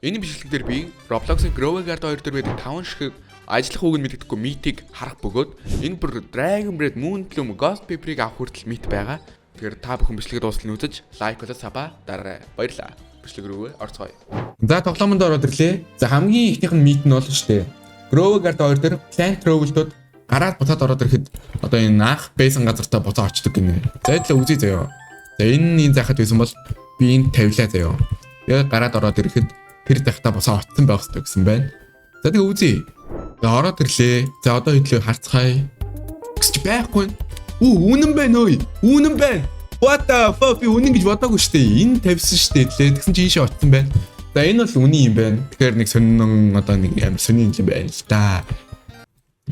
Энэ бичлэгээр би Roblox-ын Grow a Guard 2 дээр байдаг 5 шиг ажиллах үг нь мэддэггүй митийг харах бөгөөд энэ бүр Dragon Bread Moon Bloom Ghost Pepper-ыг авах хүртэл мит байгаа. Тэгэхээр та бүхэн бичлэгээ дуустал нь үзэж лайк болоод саба дараарай. Баярлалаа. Бичлэг рүү орцгоё. За тоглоомонд ороод ирлээ. За хамгийн ихнийх нь мит нь бол штэ. Grow a Guard 2 дээр Plant Travel-д гараад буцаад ороод ирэхэд одоо энэ анх байсан газартаа буцаа очдөг гинэ. За эдлээ үзье заяа. За энэ заахад байсан бол би энд тавилаа заяа. Яг гараад ороод ирэхэд тэр дахта босоо очсон байх хэрэгтэй гэсэн байна. За тэгээ үзье. За ороод ирлээ. За одоо хэдлээ харцгаая. Гэсч байхгүй. Үнэн байна ой. Үнэн байна. What the fuck би үнэн гэж бодоогүй шүү дээ. Энэ тавьсан шүү дээ лээ. Тэгсэн чинь ийшээ очсон байна. За энэ бол үнэн юм байна. Тэгэхээр нэг сонин одоо нэг амар сонин юм байна л да.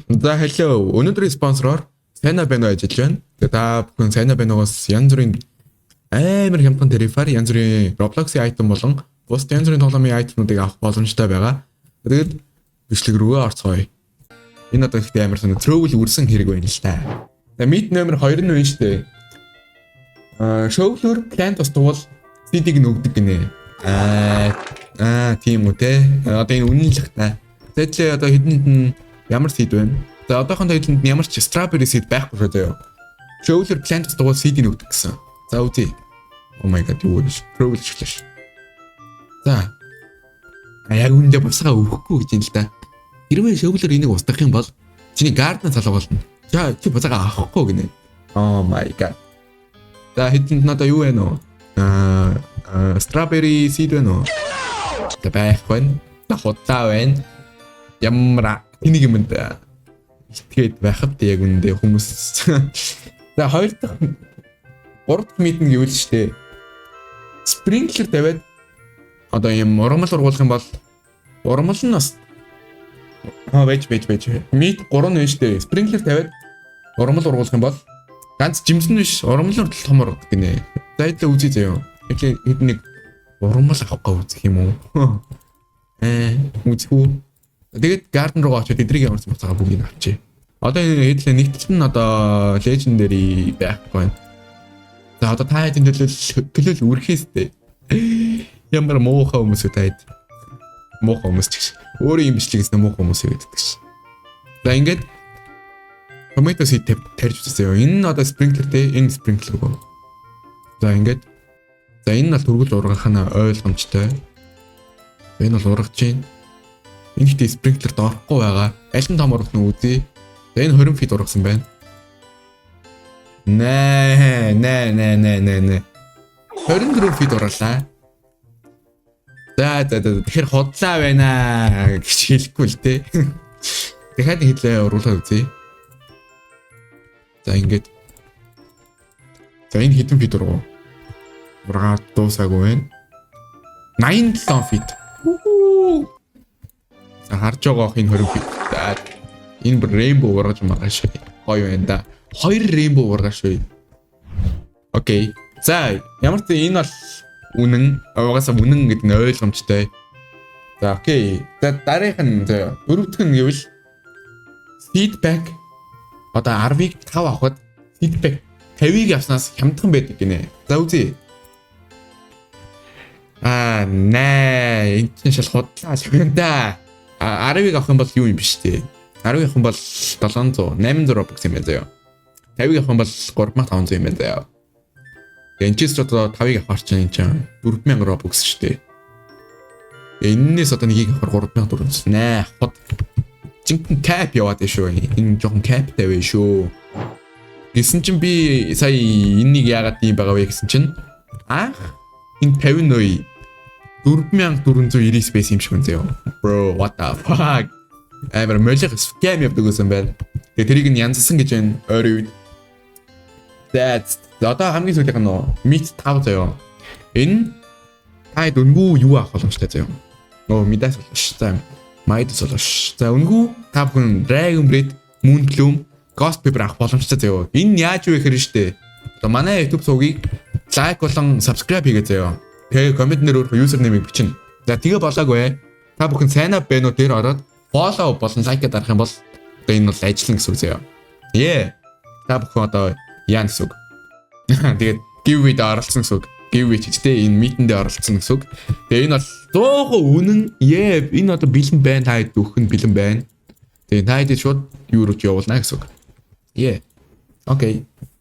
За hello. Өнөөдрийн спонсороор Сайна байна ажиллаж байна. Тэгээ та бүхэн Сайна банаас янз бүрийн амар хямдхан тарифаар янз бүрийн Roblox-ийн айтем болон бус янз бүрийн тоглоомын айтемуудыг авах боломжтой байгаа. Тэгээд бичлэг рүүгээ орцгоё. Энэ одоо ихтэй амар сонир travel үрсэн хэрэг байна л та. За meet номер 2 нь байна шүү дээ. Шоулер plant устгуул CD-г нөгдөг гинэ. Тийм үү те. Одоо энэ үнэн л их та. Тэгэхдээ одоо хэдэнд нь ямар seed байна? За одоохондоо хэдэнд ямар ч strawberry seed байхгүй шүү дээ. Шоулер plant устгуул CD нөгдөг гэсэн. За үзье. Oh my god юу вэ? Travel шилж. За. Яг үүндээ босгаа өвөхгүй гэж юм л да. Хэрвээ шоулер энийг устгах юм бол чиний гардна залгуулна. За чи босгаа авахгүй гинэ. Oh my god. За хэдэнд надаа юу вэ нөө? Strawberry seed вэ нөө? За байхгүй. Худлаа байна. Ямар тэнийг юм да. Итгээд байхад яг үндэ хүмүүс. За хоёр дахь гурав дахь мит нь гэвэл штэ. Sprinkler тавиад одоо юм ургамал ургуулах юм бол ургамал нь бас байж. Мит 3 нь штэ. Sprinkler тавиад ургамал ургуулах юм бол ганц жимсэн биш ургамал урдл томор гинэ. За эдлээ үзье заяа. Хэд нэг ургамал авахгүй үзэх юм уу? Үзэхүү. Тэгээд garden руу очоод эдрийг ямарсан буцаага бүгдийг авчи. Одоо хэдлээ нэгтлэн одоо legendary байхгүй. За одоо та хэдийн төлөөл үрхээстэй. Ямар муухай хүмүүс үү таад. Муухай хүмүүс ч гэж. Өөрөө юм бичлэгээс муухай хүмүүс гэдэг гэж. За ингээд tomato seed тарьж үзсэн. Энэ нь одоо sprinkler те, энэ sprinkler гоо. За ингээд. За энэ нь бол төргөл ургахна ойлгомжтой. Энэ бол ургаж чинь. Энэ ихтэй sprinkler доорохгүй байгаа. Аль нь том ургах нь үзье. За энэ 20 feet ургасан байна. Нэ. 24 feet урлаа. За тэгэхээр хотлаа байна гэж хэлэхгүй л те. Дахиад хэлээ уруулаад үзье. За ингээд. За энэ хэдэн feet ургав? Ургаад дуусаагүй байна. 87 feet. За харж байгаа энэ 20 feet. За энэ rainbow ургаж маргааш. Гоё байна да. 2 rainbow ургааш шүү. Окей. За ямар ч энэ бол үнэн. Угаасаа үнэн гэдэг нь ойлгомжтой. За окей. За дараах нь дөрөвдөх нь гэвэл feedback. Одоо 10-ыг 5 авахад feedback 50-ыг авснаас хямдхан байдаг гинэ. За үзье. Нэ энэ чинь шал худлаа л юм да. 10-ыг авах юм бол юу юм биш тий. 10-ыг авах юм бол 700, 800 Robux юм байна заяа. 50-ыг авах юм бол 3500 юм байна заяа. Энэ ч одоо 5-ыг авах чинь 4000 Robux шүү дээ. Энээс одоо нэгийг авах 3400. Нэ хот. Жинхэнэ cap яваад шүү. Энэ жоохон cap тавь шүү. Гэсэн чинь би сая энэнийг яагаад юм байгаа вэ гэсэн чинь энэ 50 нөө 4499 space юм шиг үнэ зөө. Bro what the fuck. Амар мөлөг scam явдаг гэсэн байна. Тэгээ тэрийг нь янзсан гэж байна. Ойрын үед. That's одоо хамгийн сүүлийнх нь meet 5 заяа. Энэ таад өнгөө юу авах боломжтой заяа. Нөө мэдээс болоош. За майдас болоош. За өнгөө та бүхэн Dragon Bread Moon Bloom Ghost Pepper авах боломжтой заяа. Энэ яаж вэ гэхээр штэ. Одоо манай YouTube сувгийг лайк болон subscribe хийгээ заяа. Тэгээ коммент нэр өөрөө username-ийг бичнэ. За тэгээ болоогүй. Та бүхэн Сайна бэнүү дээр ороод follow болон like дарах юм бол одоо энэ бол ажиллана гэсэн үг заяа. Та бүхэн одоо яан гэсэн үг. Тэгээд giveaway-д оролцсон гэсэн үг. giveaway ч тэ энэ митэндээ оролцсон гэсэн үг. Тэгээ энэ бол 100% үнэн. Энэ одоо бэлэн байна. Та хэд өгөх нь бэлэн байна. Тэгээ та хэд шууд юу руу явуулна гэсэн үг. Окей.